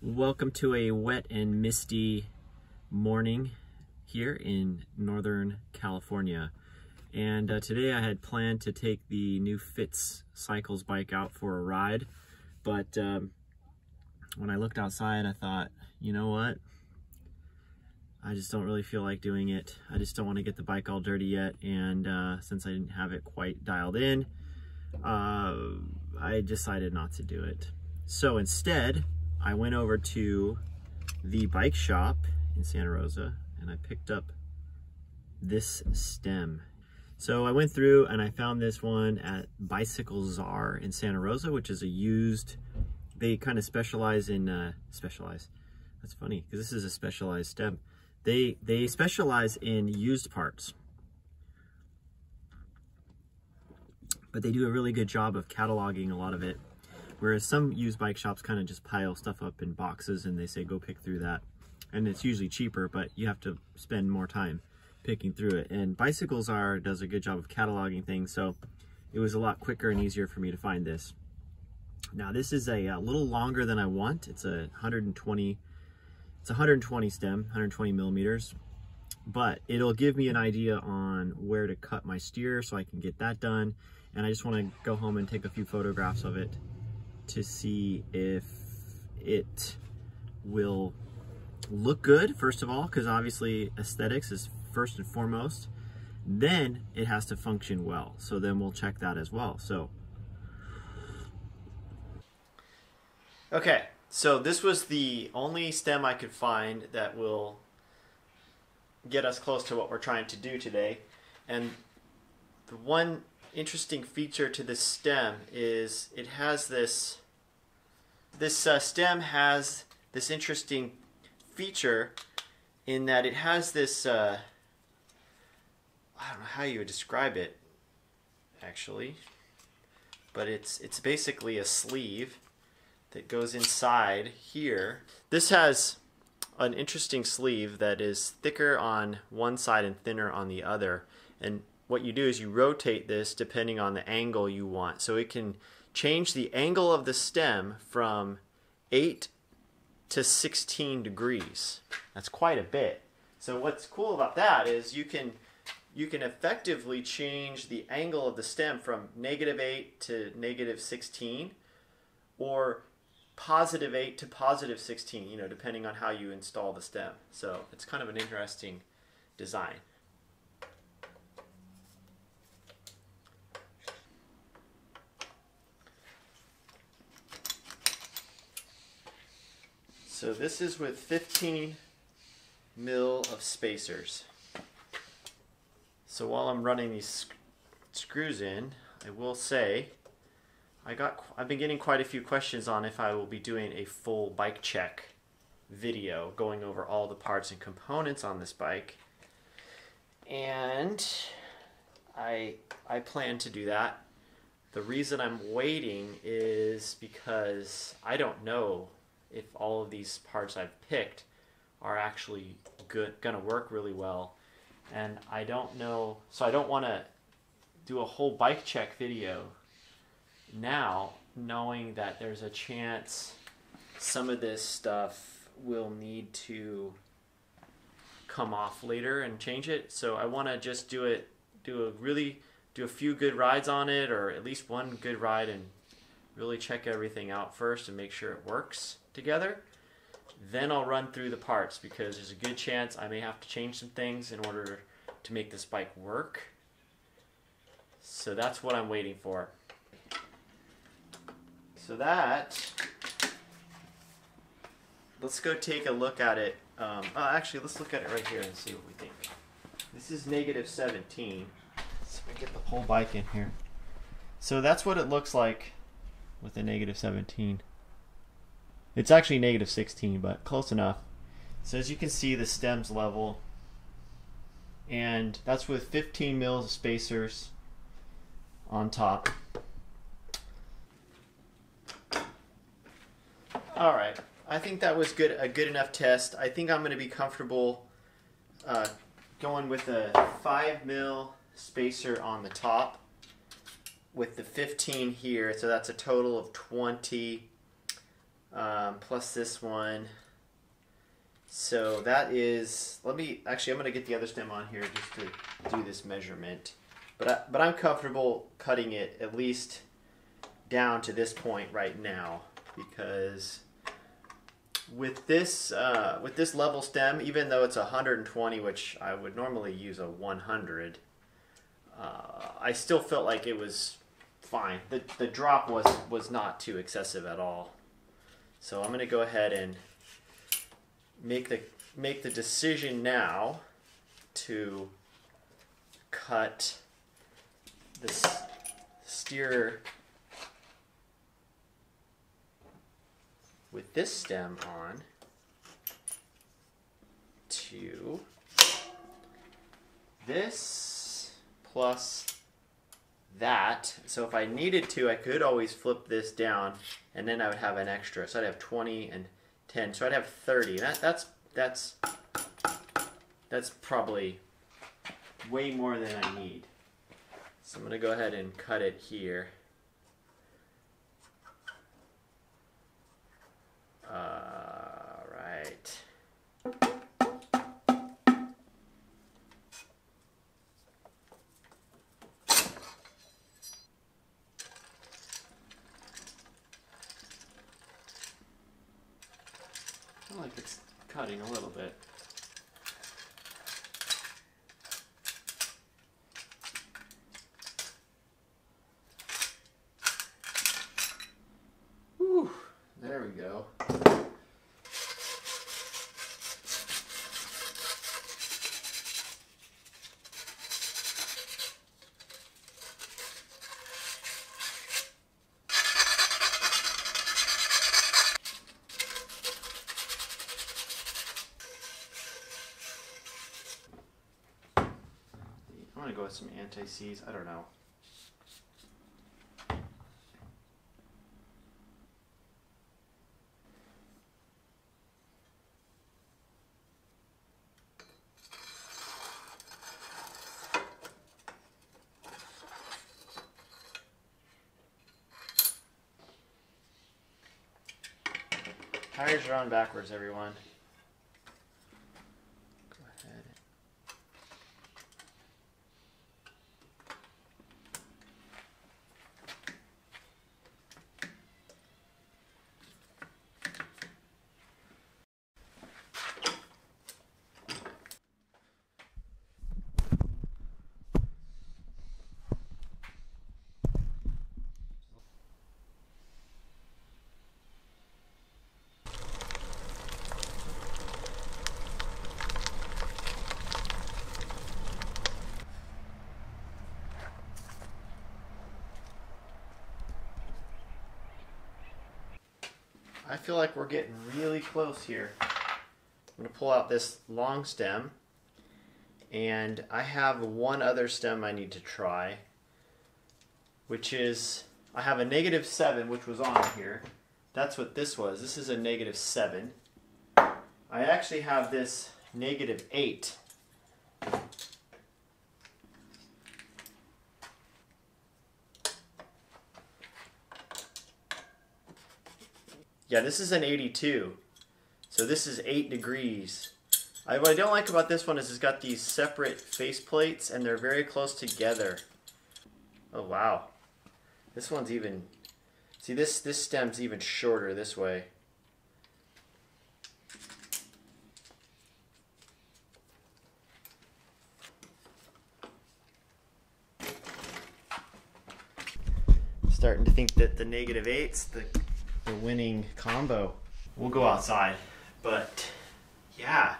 Welcome to a wet and misty morning here in Northern California. And today I had planned to take the new Fitz Cycles bike out for a ride, but when I looked outside I thought, you know what? I just don't really feel like doing it. I just don't want to get the bike all dirty yet, and since I didn't have it quite dialed in, I decided not to do it. So instead, I went over to the bike shop in Santa Rosa and I picked up this stem. So I went through and I found this one at Bicycle Czar in Santa Rosa, which is a used, they kind of specialize in, that's funny because this is a specialized stem. They specialize in used parts, but they do a really good job of cataloging a lot of it. Whereas some used bike shops kind of just pile stuff up in boxes and they say go pick through that. And it's usually cheaper, but you have to spend more time picking through it. And Bicycle Czar does a good job of cataloging things, so it was a lot quicker and easier for me to find this. Now this is a little longer than I want. It's a 120 stem, 120 millimeters. But it'll give me an idea on where to cut my steer so I can get that done. And I just want to go home and take a few photographs of it to see if it will look good, first of all, because obviously aesthetics is first and foremost. Then it has to function well, so then we'll check that as well. So okay, so this was the only stem I could find that will get us close to what we're trying to do today. And the one interesting feature to this stem is it has this stem has this interesting feature in that it has this I don't know how you would describe it actually, but it's basically a sleeve that goes inside here. This has an interesting sleeve that is thicker on one side and thinner on the other, and what you do is you rotate this depending on the angle you want. So it can change the angle of the stem from 8 to 16 degrees. That's quite a bit. So what's cool about that is you can effectively change the angle of the stem from -8 to -16 or +8 to +16, you know, depending on how you install the stem. So it's kind of an interesting design. So this is with 15 mil of spacers. So while I'm running these screws in, I will say I've been getting quite a few questions on if I will be doing a full bike check video going over all the parts and components on this bike. And I plan to do that. The reason I'm waiting is because I don't know if all of these parts I've picked are actually gonna work really well, and I don't know, so I don't want to do a whole bike check video now, knowing that there's a chance some of this stuff will need to come off later and change it. So I want to just do a few good rides on it, or at least one good ride, and really check everything out first and make sure it works together. Then I'll run through the parts, because there's a good chance I may have to change some things in order to make this bike work. So that's what I'm waiting for. So let's go take a look at it. Actually, let's look at it right here and see what we think. This is -17. So we get the whole bike in here. So that's what it looks like with a -17. It's actually -16, but close enough. So as you can see, the stem's level, and that's with 15 mils of spacers on top. Alright, I think that was a good enough test. I think I'm going to be comfortable going with a 5 mil spacer on the top with the 15 here, so that's a total of 20 plus this one. So that is, I'm going to get the other stem on here just to do this measurement. But I'm comfortable cutting it at least down to this point right now, because with this level stem, even though it's 120, which I would normally use a 100, I still felt like it was fine. The drop was not too excessive at all. So I'm going to go ahead and make the decision now to cut this steer with this stem on to this plus that. So if I needed to, I could always flip this down and then I would have an extra. So I'd have 20 and 10. So I'd have 30. That's probably way more than I need. So I'm going to go ahead and cut it here. Right. I feel like it's cutting a little bit. Whew, there we go. I'm going to go with some anti-seize. I don't know. Tires are on backwards, everyone. Go ahead. I feel like we're getting really close here. I'm going to pull out this long stem, and I have one other stem I need to try, which is, I have a -7, which was on here. That's what this was. This is a -7. I actually have this -8. Yeah, this is an 82. So this is 8 degrees. What I don't like about this one is it's got these separate face plates and they're very close together. Oh wow. This one's even, see this stem's even shorter this way. Starting to think that the -8's the winning combo. We'll go outside, but yeah,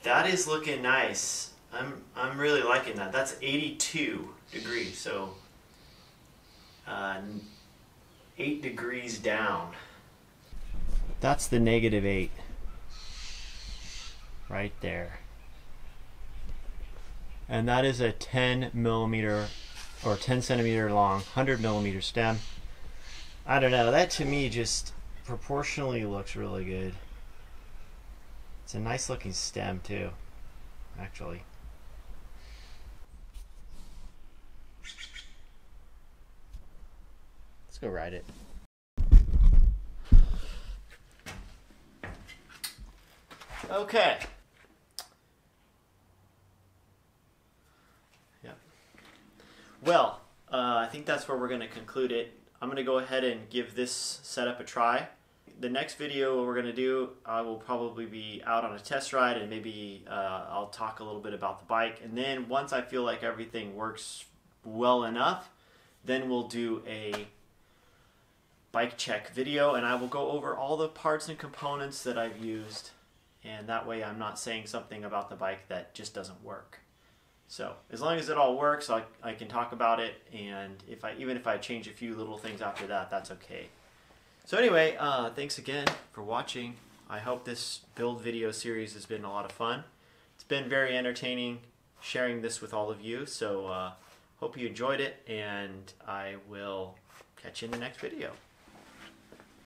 that is looking nice. I'm really liking that. That's 82 degrees, so 8 degrees down. That's the -8 right there, and that is a 10 millimeter or 10 centimeter long 100 millimeter stem. I don't know, that to me just proportionally looks really good. It's a nice looking stem too, actually. Let's go ride it. Okay. Yep. Well, I think that's where we're going to conclude it. I'm going to go ahead and give this setup a try. The next video we're going to do, I will probably be out on a test ride, and maybe I'll talk a little bit about the bike. And then once I feel like everything works well enough, then we'll do a bike check video, and I will go over all the parts and components that I've used, and that way I'm not saying something about the bike that just doesn't work. So as long as it all works, I can talk about it, and even if I change a few little things after that, that's okay. So anyway, thanks again for watching. I hope this build video series has been a lot of fun. It's been very entertaining sharing this with all of you, so hope you enjoyed it, and I will catch you in the next video.